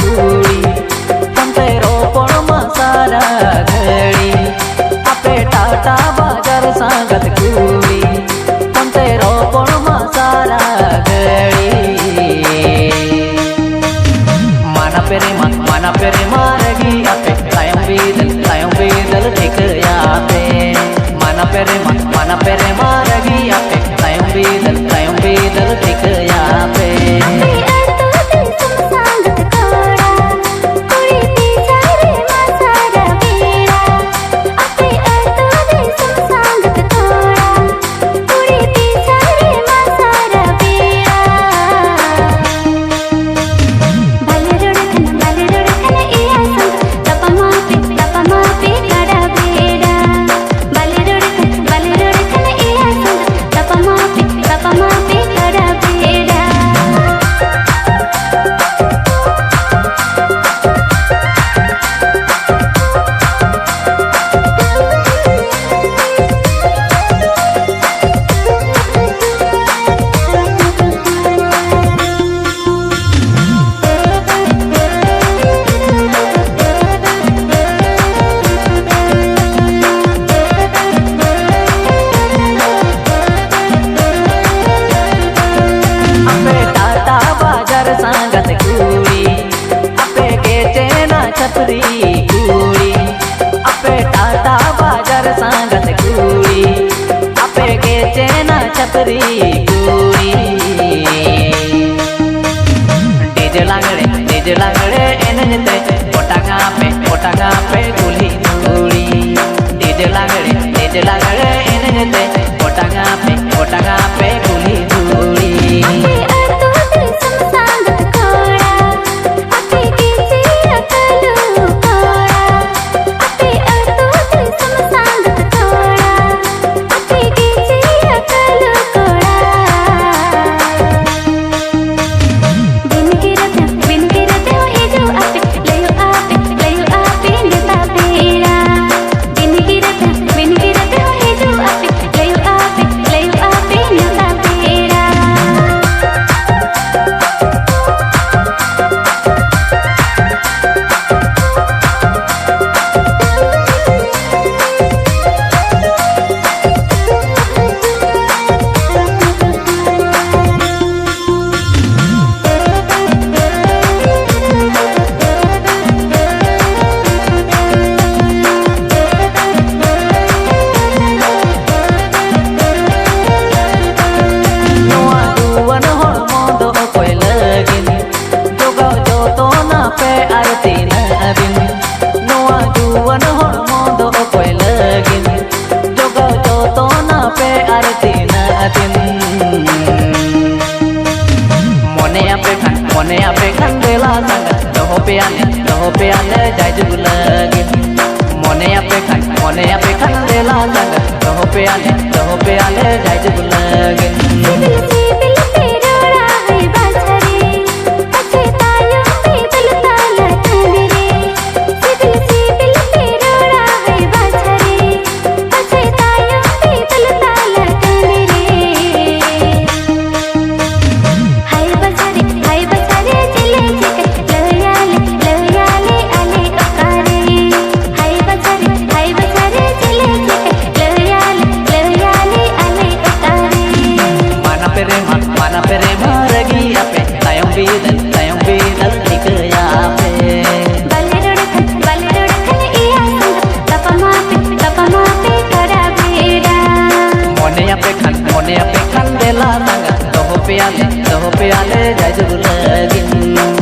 कुड़ी पंते रोपण में सारा घड़ी आपे टाटा बाजार सांगत कुड़ी पंते रोपण में सारा घड़ी माना पेरे मारगी आपे तायम बीदल ठीक आपे माना पेरे मारगी आपे तायम बीदल ठीक आपे सांगत कुड़ी आपे गेचे ना छपरी कुड़ी आपे टाटा बाजार सांगत कुड़ी आपे गेचे ना छपरी कुड़ी डीजे लांगड़े एने जते पोटांगा पे कुली कुड़ी डीजे लांगड़े एने जते पोटांगा पे कुली कुड़ी मोने आपे खंडेला संगत रहो पे आने जाय जुगलगिन मोने आपे खंडेला संगत रहो पे आने जाय जुगलगिन माना पेरे मारगी आपे तायम बीदल ठीक आपे मोने आपे खंडेला संगत रहो पे आने जाय जुगलगिन।